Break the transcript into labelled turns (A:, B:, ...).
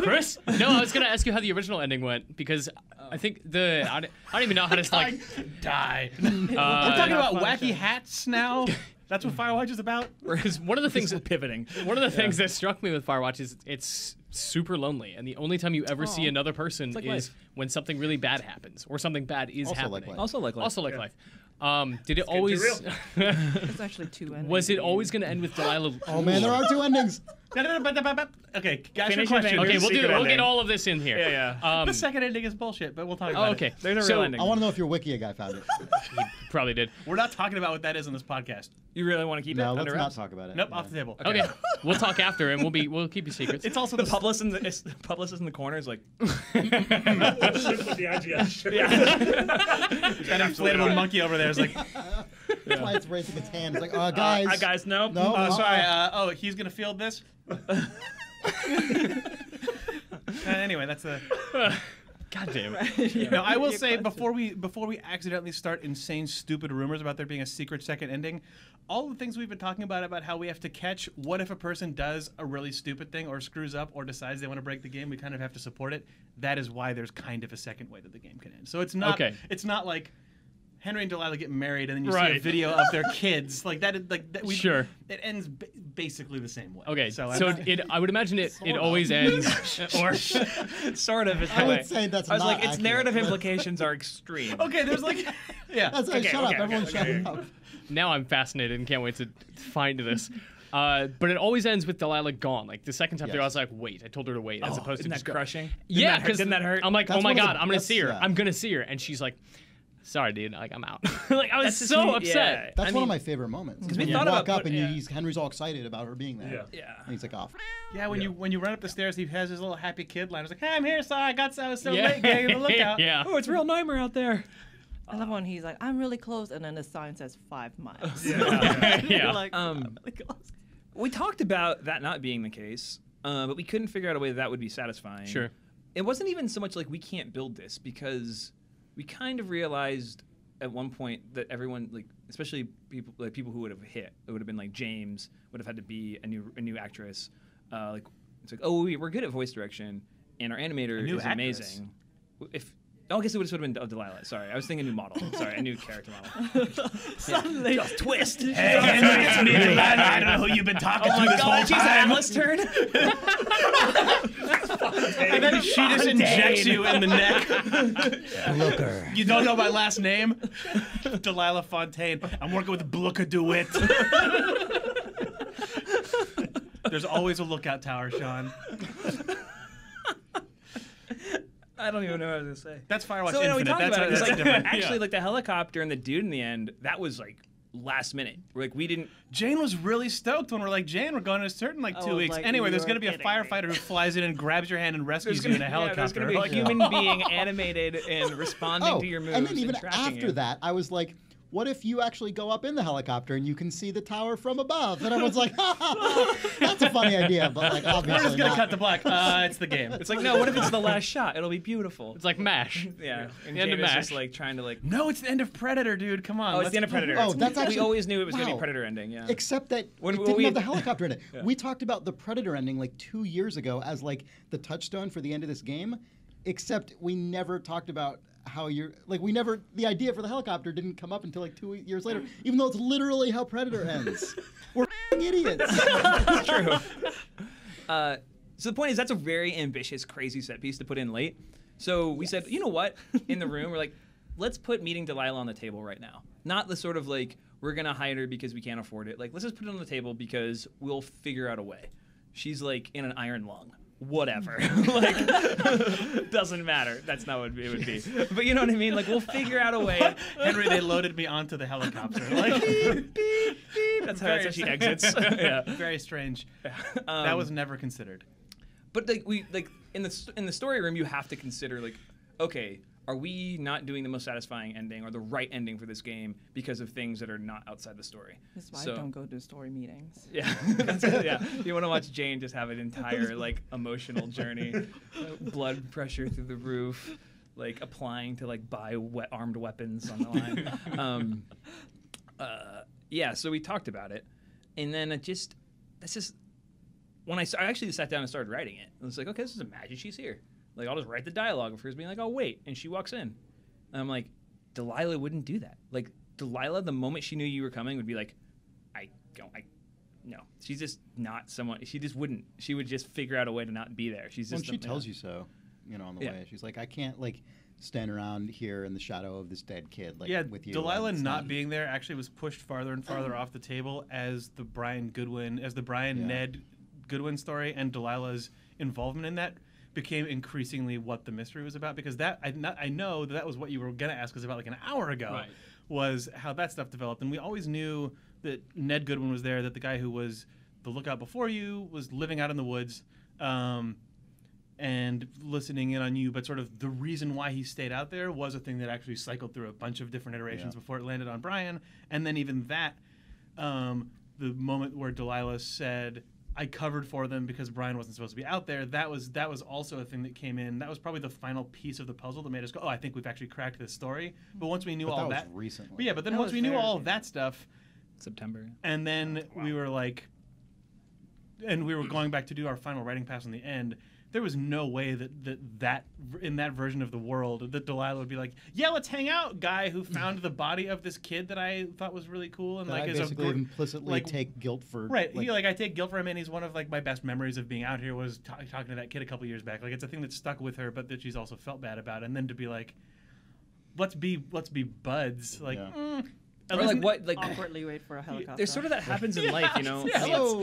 A: Chris? No, I was gonna ask you how the original ending went because I think I don't even know how to like
B: die. We're talking about wacky hats now. That's what Firewatch is about.
A: Because one of the things
C: pivoting.
A: One of the things that struck me with Firewatch is it's super lonely, and the only time you ever see another person
C: like
A: is
C: life.
A: when something really bad happens or something bad is
D: Also
A: happening.
D: like life.
C: Also like life.
A: Also like life. Did it always?
E: There's actually 2 endings.
A: Was it always going to end with Delilah?
D: Oh man, there are 2 endings.
B: Okay, guys,
C: Finish
B: question.
C: your
A: Okay,
C: There's a
A: we'll
C: secret
A: get
C: ending.
A: all of this in here.
C: Yeah.
B: The second ending is bullshit, but we'll talk about
A: Okay.
C: There's a
A: So-
C: real ending.
D: I want to know if your Wikia guy found it.
A: He probably did.
B: it. We're not talking about what that is on this podcast.
C: You really want to keep it
D: No, let's
C: under
D: not
C: wraps?
D: talk about it.
B: Nope,
D: Yeah.
B: off the table.
A: Okay, we'll talk after, and we'll keep you secrets.
B: It's also
C: The publicist in the corner is like,
F: With the IGN shirt.
B: that inflatable monkey over there is like,
D: That's why it's raising its hand. It's like, guys.
C: guys, no.
D: No.
B: sorry. He's gonna field this. Anyway, that's the.
A: God damn it.
B: No, I will say before we accidentally start insane, stupid rumors about there being a secret second ending, all the things we've been talking about how we have to catch. What if a person does a really stupid thing or screws up or decides they want to break the game? We kind of have to support it. That is why there's kind of a second way that the game can end. So it's not.
A: Okay.
B: It's not like Henry and Delilah get married and then you see a
A: Right.
B: video of their kids like that.
A: Sure.
B: It ends basically the same way.
A: Okay,
B: So,
A: so I would imagine it always ends, or
C: Sort of. Is
D: I
C: the
D: would
C: way.
D: say that's
C: I was
D: not
C: like, its
D: accurate.
C: narrative implications are extreme.
B: Okay, there's like, yeah.
D: That's
C: Okay,
D: shut up.
C: okay,
D: Everyone
C: okay.
D: shut up.
A: now I'm fascinated and can't wait to find this. But it always ends with Delilah gone. Like the second time through, I was like, wait. I told her to wait, as opposed to
C: Isn't
A: just
C: that
A: go.
C: crushing?
A: Yeah,
C: because didn't that hurt?
A: I'm like,
D: That's
A: oh my
D: one of
A: god,
D: the-
A: I'm gonna
D: that's-
A: see her.
D: yeah.
A: I'm gonna see her, and she's like, sorry, dude. Like I'm out. Like I was
C: That's
A: so
C: just-
A: upset.
C: yeah.
D: That's
C: I
D: one
C: mean,
D: of my favorite moments. Because
C: we
D: when you
C: thought
D: walk
C: about
D: up and
C: put-
D: Henry's all excited about her being there.
C: Yeah.
D: And he's like, off.
B: Yeah, when you run up the stairs, he has his little happy kid line. He's like, "Hey, I'm here, sorry, I was so
A: Yeah.
B: late, gang, the lookout."
A: Yeah.
C: Oh, it's real nightmare out there.
E: I love when he's like, I'm really close, and then the sign says 5 miles.
A: Yeah.
E: You're like,
C: Um,
E: really close.
C: We talked about that not being the case, but we couldn't figure out a way that would be satisfying.
A: Sure.
C: It wasn't even so much like we can't build this because we kind of realized at one point that everyone, like especially people who would have hit, it would have been like James would have had to be a new actress. Like it's like, oh, we're good at voice direction, and our animator
B: new
C: is
B: actress?
C: amazing. I guess it would have been Delilah. Sorry, I was thinking a new model. Sorry, a new character model.
E: Suddenly,
C: Just twist.
B: Hey, Henry, it's me, Delilah. I don't know who you've been talking to this whole
C: She's
B: time.
C: Alice turn.
B: And then she just injects you in the neck.
D: Looker.
B: You don't know my last name? Delilah Fontaine. I'm working with Bluka DeWitt. There's always a lookout tower, Sean.
C: I don't even know what I was gonna say.
B: That's Firewatch
C: So we
B: Infinite.
C: talked
B: That's
C: about it. It's like,
B: different.
C: actually, like the helicopter and the dude in the end, that was like last minute. Like we didn't.
B: Jane was really stoked when we're like, Jane, we're going to a certain like 2
E: Oh,
B: weeks.
E: like,
B: anyway, there's
E: you're
B: going to be a
E: kidding me.
B: firefighter who flies in and grabs your hand and rescues you in a helicopter.
C: there's gonna be a
B: Like,
C: human being animated and responding
D: Oh,
C: to your moves
D: and then even
C: tracking
D: after
C: you.
D: that, I was like, what if you actually go up in the helicopter and you can see the tower from above? And everyone's like, ha, ha, ha. That's a funny idea, but like obviously
B: We're just going to
D: not.
B: cut to black. It's the game.
C: It's like, no, what if it's the last shot? It'll be beautiful.
A: It's like MASH.
C: Yeah, and
A: The end of
C: Jane is just
A: MASH.
C: like trying to like.
B: No, it's the end of Predator, dude. Come on.
C: Oh, it's the end of Predator.
D: Oh, that's actually-
C: we always knew it was going to
D: wow.
C: be Predator ending. Yeah.
D: Except that
C: When-
D: it
C: when
D: didn't
C: we-
D: have the helicopter in it. We talked about the Predator ending like 2 years ago as like the touchstone for the end of this game, except we never talked about how the idea for the helicopter didn't come up until like 2 years later, even though it's literally how Predator ends. We're idiots.
C: It's true. So the point is, that's a very ambitious, crazy set piece to put in late. So we said, you know what? In the room, we're like, let's put meeting Delilah on the table right now. Not the sort of like, we're going to hide her because we can't afford it. Like, let's just put it on the table because we'll figure out a way. She's like in an iron lung. Whatever. Like, doesn't matter. That's not what it would be. But you know what I mean? Like, we'll figure out a way.
B: Henry, they loaded me onto the helicopter. Like, beep, beep, beep.
C: That's how she exits. Yeah.
B: Very strange. That was never considered.
C: But like in the story room, you have to consider like, okay, are we not doing the most satisfying ending or the right ending for this game because of things that are not outside the story?
E: That's why
C: So-
E: I don't go to story meetings.
C: Yeah, that's it, yeah. You want to watch Jane just have an entire like emotional journey, blood pressure through the roof, like applying to like buy armed weapons on the line. Yeah, so we talked about it, and then that's just when I actually sat down and started writing it, I was like, okay, this is imagine she's here. Like, I'll just write the dialogue of hers being like, oh, wait. And she walks in. And I'm like, Delilah wouldn't do that. Like, Delilah, the moment she knew you were coming, would be like, no. She's just not someone. She just wouldn't. She would just figure out a way to not be there. She's just.
D: When she tells you so, on the way, she's like, I can't, like, stand around here in the shadow of this dead kid, like, with you.
B: Delilah not being there actually was pushed farther and farther off the table as the Brian Ned Goodwin story and Delilah's involvement in that became increasingly what the mystery was about, because I know that was what you were going to ask us about like an hour ago, was how that stuff developed. And we always knew that Ned Goodwin was there, that the guy who was the lookout before you was living out in the woods and listening in on you, but sort of the reason why he stayed out there was a thing that actually cycled through a bunch of different iterations before it landed on Brian. And then even that, the moment where Delilah said, I covered for them because Brian wasn't supposed to be out there, that was also a thing that came in. That was probably the final piece of the puzzle that made us go, oh, I think we've actually cracked this story. But once we knew all that...
D: was recently.
B: But yeah, but then once we knew all of that stuff...
C: September.
B: And then we were like... And we were going back to do our final writing pass on the end. There was no way that in that version of the world that Delilah would be like, yeah, let's hang out, guy who found the body of this kid that I thought was really cool, and
D: that
B: like
D: I basically implicitly take guilt for.
B: Right, I take guilt for him, and he's one of like my best memories of being out here was talking to that kid a couple years back. Like it's a thing that stuck with her, but that she's also felt bad about, and then to be like, let's be buds, like.
C: Yeah. Or like what, like
E: awkwardly wait for a helicopter.
C: There's sort of that happens in life,
B: Hello.